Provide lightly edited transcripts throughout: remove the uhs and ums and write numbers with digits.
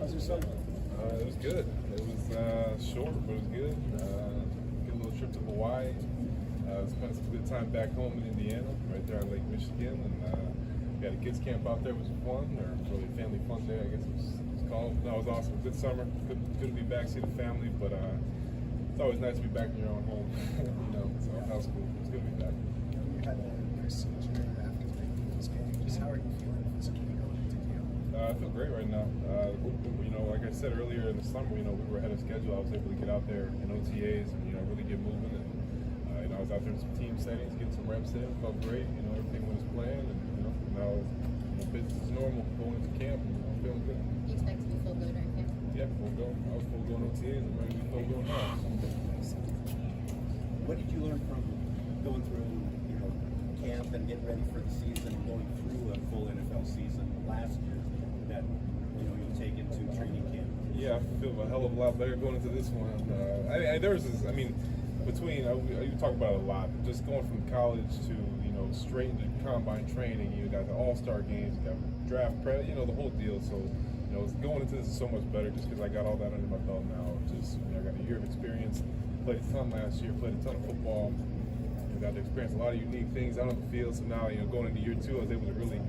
was your summer? It was good. It was short, but it was good. Get a little trip to Hawaii. Spent some good time back home in Indiana, right there on Lake Michigan, and we had a kids camp out there. It was fun, or really family fun day, I guess it was called. No, it was awesome. Good summer. Good to be back, see the family, but it's always nice to be back in your own home. So that was cool. It's good to be back. You had a procedure after making this game. Just how are you feeling physically going into camp? I feel great right now. Like I said earlier in the summer, we were ahead of schedule. I was able to get out there in OTAs and really get moving. And I was out there in some team settings, getting some reps in. Felt great. Everything went as planned, and now business is normal. Going into camp, and feeling good. You expect to be full go during camp? Yeah, full go. I was full going OTAs. I'm ready to be full go now. What did you learn from going through, camp and getting ready for the season and going through a full NFL season last year that you'll take into training camp? Yeah, I feel a hell of a lot better going into this one. You talk about it a lot. Just going from college to straight into combine training. You got the All-Star games, you got draft prep, the whole deal. So going into this is so much better just because I got all that under my belt now. Just I got a year of experience. Played a ton last year. Played a ton of football. Got to experience a lot of unique things out on the field. So now going into year two, I was able to really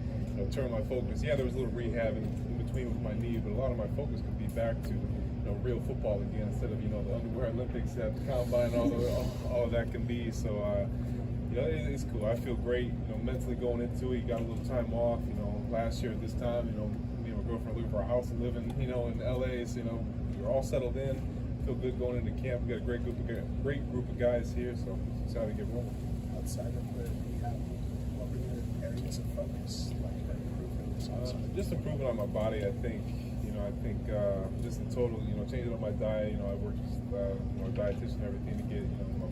turn my focus. Yeah, there was a little rehab in between with my knee, but a lot of my focus could be back to real football again instead of the underwear Olympics at the combine, all that can be. So it's cool. I feel great. Mentally going into it. You got a little time off. Last year at this time, me and my girlfriend looking for a house and living in LA. So we're all settled in. Feel good going into camp. We got a great group of guys here. So excited to get rolling. Outside of the rehab, what were your areas of focus like improving this offseason? Just improving on my body, I think. I think just in total, changing up my diet. I worked with a dietitian and everything to get my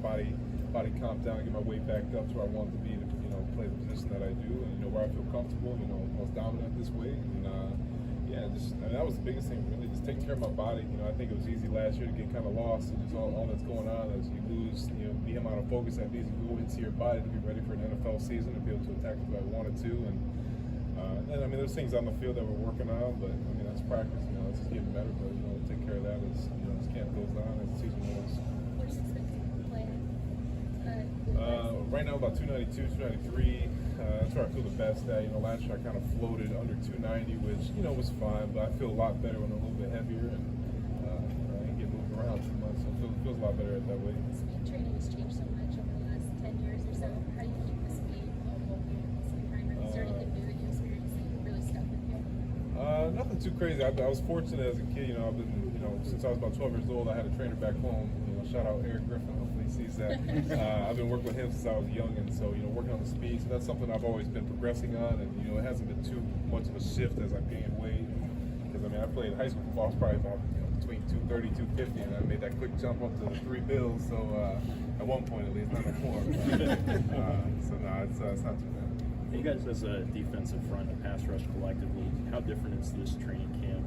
body calmed down, get my weight back up to where I want to be to play the position that I do, and where I feel comfortable. Most dominant this way, and that was the biggest thing. Really, just taking care of my body. I think it was easy last year to get kind of lost and just all that's going on as you lose the amount of focus that needs to go into your body to be ready for an NFL season to be able to attack if I wanted to. And there's things on the field that we're working on, but that's practice. It's just getting better. But we'll take care of that as as camp goes on, as the season goes. What's expected to play? Right now about 292, 293. That's where I feel the best at. Last year I kind of floated under 290, which was fine, but I feel a lot better when I'm a little bit heavier and I didn't get moved around too much, so it feels a lot better at that way. Speed training has changed so much over the last 10 years or so. How do you keep the speed level time? Have you started to do it? You experiencing really stuck with you? Nothing too crazy. I was fortunate as a kid. I've been, since I was about 12 years old, I had a trainer back home. Shout out Eric Griffin. Hopefully he sees that. I've been working with him since I was young, and so working on the speed. So that's something I've always been progressing on, and it hasn't been too much of a shift as I gained weight. Because I played high school football. I was probably about between 230, 250, and I made that quick jump up to the 3 bills. So at one point at least, not before. So no, it's not too bad. You guys as a defensive front and pass rush collectively, how different is this training camp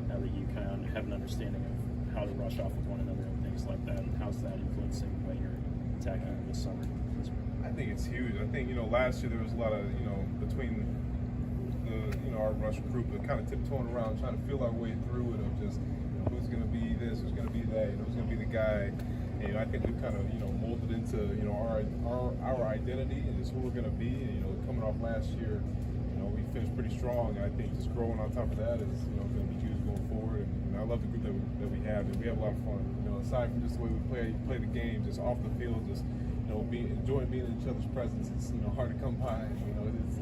now that you kind of have an understanding of how to rush off with one another and things like that? And how's that influencing the way you're attacking this summer? I think it's huge. I think last year there was a lot of between the our rush group of kind of tiptoeing around trying to feel our way through it of just who's going to be this, who's going to be that, who's going to be the guy. And I think we've kind of molded into our identity and just who we're going to be. And coming off last year, we finished pretty strong. And I think just growing on top of that is going to be huge going forward. And I love the group that we have, and we have a lot of fun. Aside from just the way we play the game, just off the field, just enjoying being in each other's presence. It's hard to come by.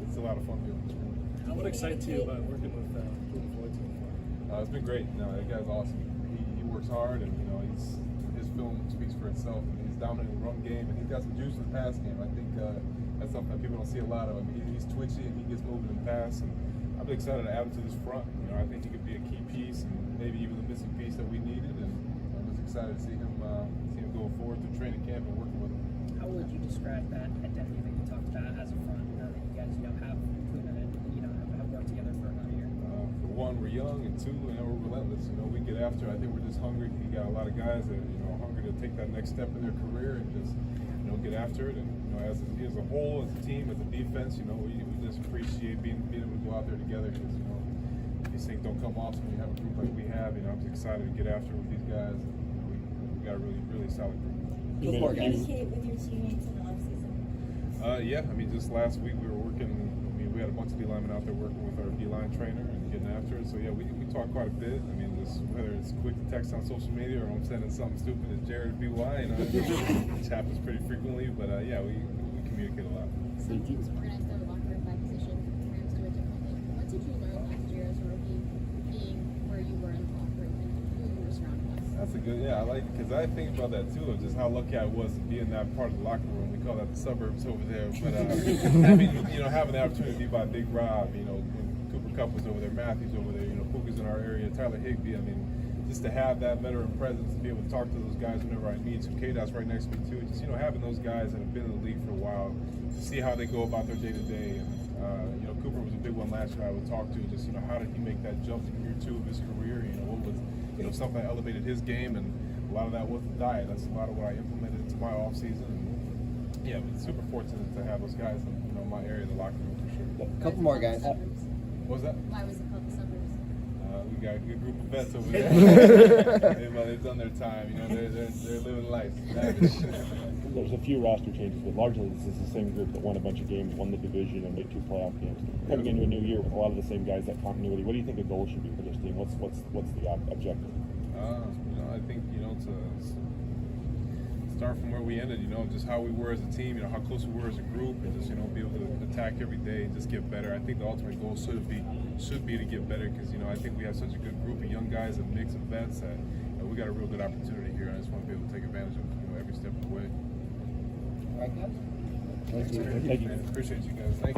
It's a lot of fun being in this room. What excites you about working with Floyd so far? It's been great. That guy's awesome. He works hard, and his film speaks for itself. He's dominant in the run game, and he's got some juice in the pass game. I think that's something that people don't see a lot of. He's twitchy and he gets moving in pass, and I'm excited to add him to this front. I think he could be a key piece, and maybe even the missing piece that we needed. And I'm just excited to see him go forward through training camp and working with him. How would you describe that identity that you talked about as a front? Now that you guys have proven it, have worked together for about a year. For one, we're young, and two, we're relentless. We get after. I think we're just hungry. You got a lot of guys that are hungry to take that next step in their career and just get after it. And as a whole, as a team, as a defense, we just appreciate being able to go out there together because these things don't come often when you have a group like we have. You know, I'm just excited to get after it with these guys. We got a really solid group. Do you communicate with your teammates in the offseason? Yeah, I mean, just last week we were working. I mean, we had a bunch of D linemen out there working with our D line trainer and getting after it. So yeah, we talk quite a bit. I mean, just whether it's quick to text on social media or I'm sending something stupid as Jared BY, you know, which happens pretty frequently. But yeah, we communicate a lot. Some teams organize their locker room by position. Rams do it differently. What did you learn last year as a rookie, being where you were in the locker room and who you were surrounded by? That's a good, I like it because I think about that too, of just how lucky I was to be in that part of the locker room. We call that the suburbs over there. But I mean, you know, having the opportunity to be by Big Rob, you know, when Cooper Kupp was over there, Matthews over there, you know, Puka's in our area, Tyler Higbee. I mean, just to have that veteran presence, to be able to talk to those guys whenever I meet. So K-Dot's right next to me too. Just, you know, having those guys that have been in the league for a while, to see how they go about their day to day. And you know, Cooper was a big one last year I would talk to. Just, you know, how did he make that jump in year 2 of his career? You know, what was, you know, something that elevated his game, and a lot of that was the diet. That's a lot of what I implemented into my off season. And yeah, but super fortunate to have those guys in, you know, my area, the locker room for sure. A couple more guys. What was that? Why was it called the suburbs? We got a good group of vets over there. They've done their time. You know, they're living life. There's a few roster changes, but largely this is the same group that won a bunch of games, won the division, and made 2 playoff games. Coming into a new year with a lot of the same guys, that continuity. What do you think the goal should be for this team? What's the objective? You know, I think, you know, to start from where we ended, you know, just how we were as a team, you know, how close we were as a group, and just, you know, be able to attack every day and just get better. I think the ultimate goal should be to get better, because, you know, I think we have such a good group of young guys, a mix of vets, that we got a real good opportunity here. I just want to be able to take advantage of, you know, every step of the way. All right, guys. Thank you. Appreciate you guys. Thank you.